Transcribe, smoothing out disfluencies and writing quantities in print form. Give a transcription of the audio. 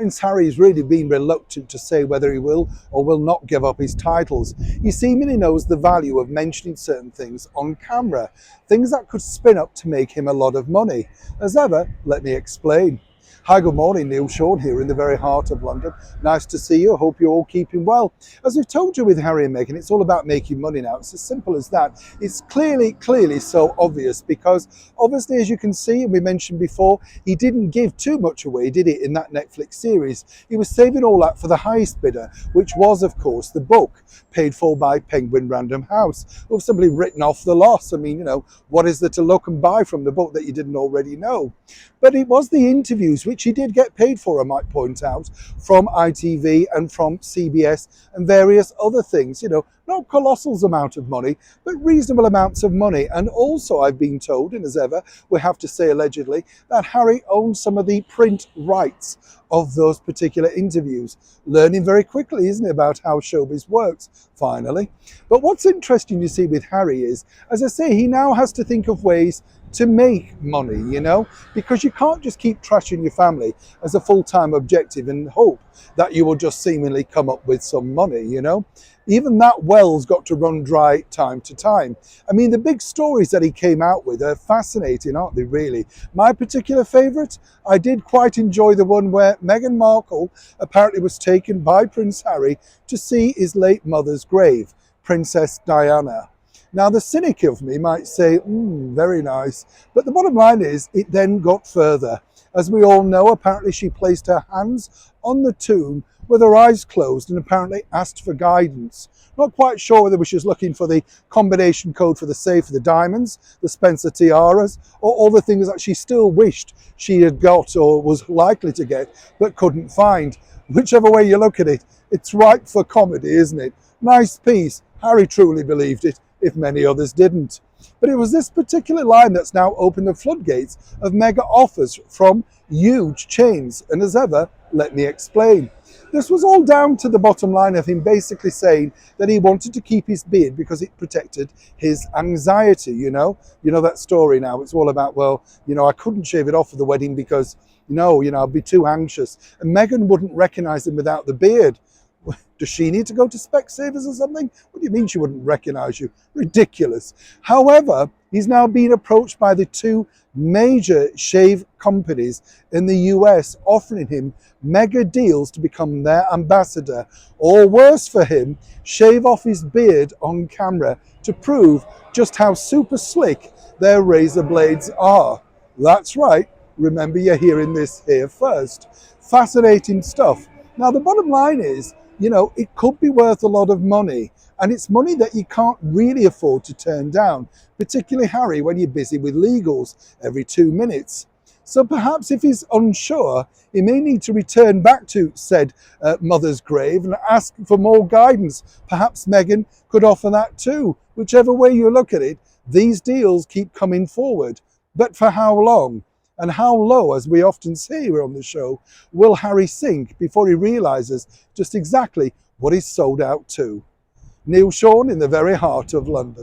Prince Harry's really been reluctant to say whether he will or will not give up his titles. He seemingly knows the value of mentioning certain things on camera, things that could spin up to make him a lot of money. As ever, let me explain. Hi, good morning, Neil Sean here in the very heart of London. Nice to see you. I hope you're all keeping well. As we've told you with Harry and Meghan, it's all about making money now. It's as simple as that. It's clearly so obvious because obviously, as you can see, and we mentioned before, he didn't give too much away, did he, in that Netflix series? He was saving all that for the highest bidder, which was, of course, the book paid for by Penguin Random House, who've simply written off the loss. I mean, what is there to look and buy from the book that you didn't already know? But it was the interviews, which he did get paid for, I might point out, from ITV and from CBS and various other things, not colossal amount of money, but reasonable amounts of money. And also I've been told, and as ever, we have to say allegedly, that Harry owns some of the print rights of those particular interviews. Learning very quickly, isn't it, about how showbiz works, finally. But what's interesting, you see, with Harry is, as I say, he now has to think of ways to make money, because you can't just keep trashing your family as a full-time objective and hope that you will just seemingly come up with some money, Even that well's got to run dry time to time. I mean, the big stories that he came out with are fascinating, aren't they, really? My particular favourite, I did quite enjoy the one where Meghan Markle apparently was taken by Prince Harry to see his late mother's grave, Princess Diana. Now, the cynic of me might say, very nice. But the bottom line is, it then got further. As we all know, apparently she placed her hands on the tomb with her eyes closed and apparently asked for guidance. Not quite sure whether she was looking for the combination code for the safe for the diamonds, the Spencer tiaras, or all the things that she still wished she had got or was likely to get, but couldn't find. Whichever way you look at it, it's ripe for comedy, isn't it? Nice piece. Harry truly believed it, if many others didn't. But it was this particular line that's now opened the floodgates of mega offers from huge chains. And as ever, let me explain. This was all down to the bottom line of him basically saying that he wanted to keep his beard because it protected his anxiety, You know that story now. It's all about, I couldn't shave it off for the wedding because, I'd be too anxious. And Meghan wouldn't recognize him without the beard. Does she need to go to Specsavers or something? What do you mean she wouldn't recognize you? Ridiculous. However, he's now being approached by the two major shave companies in the US offering him mega deals to become their ambassador. Or worse for him, shave off his beard on camera to prove just how super slick their razor blades are. That's right. Remember, you're hearing this here first. Fascinating stuff. Now, the bottom line is, it could be worth a lot of money, and it's money that you can't really afford to turn down, particularly Harry when you're busy with legals every 2 minutes. So perhaps if he's unsure, he may need to return back to said mother's grave and ask for more guidance. Perhaps Meghan could offer that too. Whichever way you look at it, these deals keep coming forward. But for how long? And how low, as we often say here on the show, will Harry sink before he realises just exactly what he's sold out to? Neil Sean in the very heart of London.